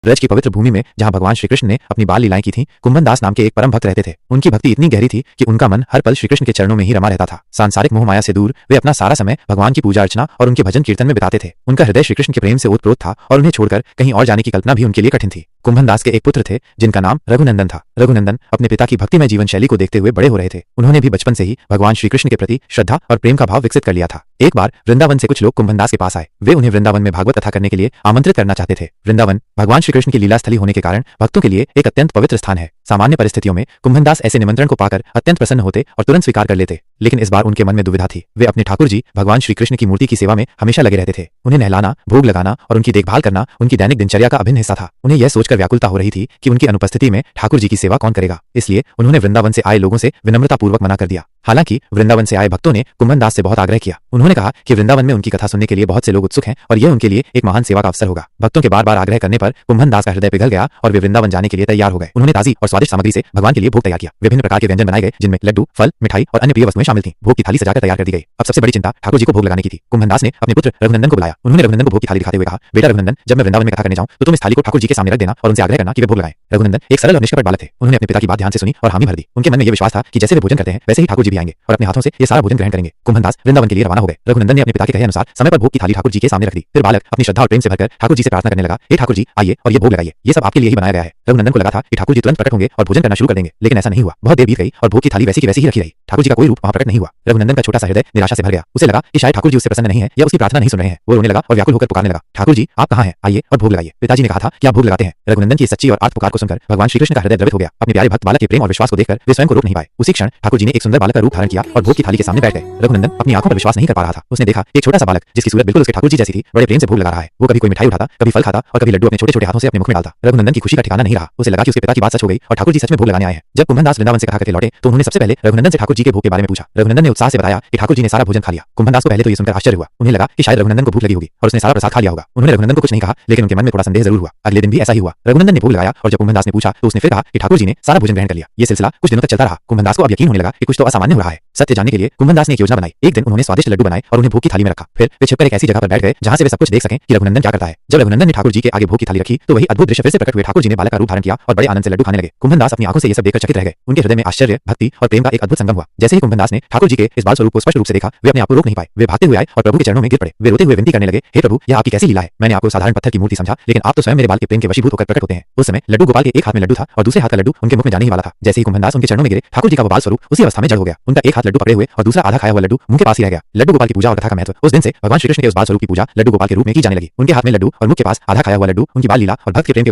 ब्रज की पवित्र भूमि में जहां भगवान श्री कृष्ण ने अपनी बाल लीलाएं की थीं, कुंभन दास नाम के एक परम भक्त रहते थे। उनकी भक्ति इतनी गहरी थी कि उनका मन हर पल श्री कृष्ण के चरणों में ही रमा रहता था। सांसारिक मोह माया से दूर वे अपना सारा समय भगवान की पूजा अर्चना और उनके भजन कीर्तन में बिताते थे। उनका हृदय श्री कृष्ण के प्रेम से ओतप्रोत था और उन्हें छोड़कर कहीं और जाने की कल्पना भी उनके लिए कठिन थी। कुंभन दास के एक पुत्र थे जिनका नाम रघुनंदन था। रघुनंदन अपने पिता की भक्तिमय जीवन शैली को देखते हुए बड़े हो रहे थे। उन्होंने भी बचपन से ही भगवान श्री कृष्ण के प्रति श्रद्धा और प्रेम का भाव विकसित कर लिया था। एक बार वृंदावन से कुछ लोग कुंभन दास के पास आए। वे उन्हें वृंदावन में भागवत कथा करने के लिए आमंत्रित करना चाहते थे। वृंदावन भगवान श्री कृष्ण की लीला स्थली होने के कारण भक्तों के लिए एक अत्यंत पवित्र स्थान है। सामान्य परिस्थितियों में कुंभन दास ऐसे निमंत्रण को पाकर अत्यंत प्रसन्न होते और तुरंत स्वीकार कर लेते, लेकिन इस बार उनके मन में दुविधा थी। वे अपने ठाकुर जी भगवान श्री कृष्ण की मूर्ति की सेवा में हमेशा लगे रहते थे। उन्हें नहलाना, भोग लगाना और उनकी देखभाल करना उनकी दैनिक दिनचर्या का अभिन्न हिस्सा था। उन्हें यह सोचकर व्याकुलता हो रही थी कि उनकी अनुपस्थिति में ठाकुर जी की सेवा कौन करेगा। इसलिए उन्होंने वृंदावन से आए लोगों से विनम्रतापूर्वक मना कर दिया। हालांकि वृंदावन से आए भक्तों ने कुंभन दास से बहुत आग्रह किया। उन्होंने कहा कि वृंदावन में उनकी कथा सुनने के लिए बहुत से लोग उत्सुक हैं और यह उनके लिए एक महान सेवा का अवसर होगा। भक्तों के बार बार आग्रह करने पर कुंभन दास का हृदय पिघल गया और वे वृंदावन जाने के लिए तैयार हो गए। उन्होंने ताजी और स्वादिष्ट सामग्री से भगवान के लिए भोग तैयार किया। विभिन्न प्रकार के व्यंजन बनाए गए जिनमें लड्डू, फल, मिठाई और अन्य प्रिय वस्तुएं शामिल थीं। भोग की थाली सजाकर तैयार कर दी गई। अब सबसे बड़ी चिंता ठाकुर जी को भोग लगाने की थी। कुंभन दास ने अपने पुत्र रघुनंदन को बुलाया। उन्होंने रघुनंदन को भोग की थाली दिखाते हुए कहा, बेटा रघुनंदन, जब मैं वृंदावन में कथा करने जाऊं तो तुम इस थाली को ठाकुर जी के सामने रख देना और उनसे आग्रह करना कि वे भोग लगाएं। रघुनंदन एक सरल और निष्कपट बालक थे। उन्होंने अपने पिता की बात ध्यान से सुनी और हामी भर दी। उनके मन में यह विश्वास था कि जैसे वे भोजन करते हैं वैसे ही ठाकुर जी भी आएंगे और अपने हाथों से ये सारा भोजन ग्रहण करेंगे। कुंभन दास वृंदावन के लिए रवाना हो गए। रघुनंदन ने अपने पिता के कहे अनुसार समय पर भोग की थाली ठाकुर जी के सामने रख दी। फिर बालक अपनी श्रद्धा और प्रेम से भरकर ठाकुर जी से प्रार्थना करने लगा, हे ठाकुर जी, आइए और ये भोग लगाइए। ये सब आपके लिए ही बनाया गया है। रघुनंदन को लगा था कि ठाकुर जी तुरंत प्रकट होंगे और भोजन करना शुरू कर देंगे, लेकिन ऐसा नहीं हुआ। बहुत देर बीत गई और भोग की थाली वैसी की वैसी ही रखी रही। ठाकुर जी का कोई रूप वहां प्रकट नहीं हुआ। रघुनंदन का छोटा सा हृदय निराशा से भर गया। उसे लगा कि शायद ठाकुर जी उससे प्रसन्न नहीं है या उसकी प्रार्थना नहीं सुन रहे हैं। वो रोने लगा और व्याकुल होकर पुकारने लगा, ठाकुर जी आप कहाँ हैं? आइए और भोग लगाइए। पिताजी ने कहा था कि आप भोग लगाते हैं। रघुनंदन की सच्ची और आर्त पुकार को सुनकर भगवान श्री कृष्ण का हृदय द्रवित हो गया। अपने प्यारे भक्त बालक के प्रेम और विश्वास को देखकर वे स्वयं को रोक नहीं पाए। उसी क्षण ठाकुर जी ने एक सुंदर बालक का रूप धारण किया और भोग की थाली के सामने बैठ गए। रघुनंदन अपनी आंखों पर विश्वास नहीं कर पा रहा था। उसने देखा एक छोटा सा बालक जिसकी सूरत बिल्कुल उसके ठाकुर जी जैसी थी, बड़े प्रेम से भोग लगा रहा है। वो कभी कोई मिठाई उठाता, कभी फल खाता और कभी लड्डू अपने छोटे छोटे हाथों से अपने मुख में डालता। रघुनंदन की खुशी का ठिकाना नहीं रहा। उसे लगा कि उसके पिता की बात सच हो गई और ठाकुर जी सच में भोग लगाने आए हैं। जब कुंभन दास वृंदावन से कथा करके लौटे तो उन्होंने सबसे पहले रघुनंदन से ठाकुर जी के भोग के बारे में पूछा। रघुनंदन ने उत्साह से बताया कि ठाकुर जी ने सारा भोजन खा लिया। कुंभन दास को पहले तो ये सुनकर आश्चर्य हुआ। उन्हें लगा कि शायद रघुनंदन को भूख लगी होगी और उसने सारा प्रसाद खा लिया होगा। उन्होंने रघुनंदन को कुछ नहीं कहा, लेकिन उनके मन में थोड़ा संदेह जरूर हुआ। अगले दिन भी ऐसा ही हुआ। रघुनंदन ने भोग लगाया और जब कुंभन दास ने पूछा तो उसने फिर कहा कि ठाकुर जी ने सारा भोजन ग्रहण कर लिया। ये सिलसिला कुछ दिनों तक चलता रहा। कुंभन दास को अब यकीन होने लगा कि कुछ तो असामान्य हो रहा है। सत्य जानने के लिए कुंभन दास ने एक योजना बनाई। एक दिन उन्होंने स्वादिष्ट लड्डू बनाए और उन्हें भोग की थाली में रखा। फिर वे छिपकर एक ऐसी जगह पर बैठ गए जहां से वे सब कुछ देख सकें कि रघुनंदन क्या करता है। जब रघुनंदन ने ठाकुर जी के आगे भोग की थाली रखी तो वही अद्भुत दृश्य फिर से प्रकट हुए। ठाकुर जी ने बालक का रूप धारण किया और बड़े आनंद से लड्डू खाने लगे। कुंभन दास अपनी आंखों से ये सब देखकर चकित रह गए। उनके हृदय में आश्चर्य, भक्ति और प्रेम का एक अद्भुत संगम हुआ। जैसे ही कुंभन दास ने ठाकुर जी के इस बाल स्वरूप को स्पष्ट रूप से देखा, वे अपने आप को रोक नहीं पाए। वे भागते हुए आए और प्रभु के चरणों में गिर पड़े। वे रोते हुए विनती करने लगे, हे प्रभु, यह आपकी कैसी लीला है? मैंने आपको साधारण पत्थर की मूर्ति समझा, लेकिन आप तो स्वयं मेरे बाल के प्रेम के वशीभूत होकर प्रकट होते हैं। उस समय लड्डू गोपाल के एक हाथ में लड्डू था और दूसरे हाथ का लड्डू उनके मुख में जाने ही वाला था। जैसे ही कुंभन दास उनके चरणों में गिरे, ठाकुर जी का वो बाल स्वरूप उसी अवस्था में जड़ हो गया। उनका एक हाथ लड्डू पकड़े हुए और दूसरा आधा खाया हुआ लड्डू मुंह के पास ही रह गया। लड्डू गोपाल की पूजा और कथा का महत्व। उस दिन से भगवान श्री कृष्ण के उस बाल स्वरूप की पूजा लड्डू गोपाल के रूप में की जाने लगी। उनके हाथ में लड्डू और मुख के पास आधा खाया हुआ लड्डू उनकी बाल लीला और भक्त के प्रेम के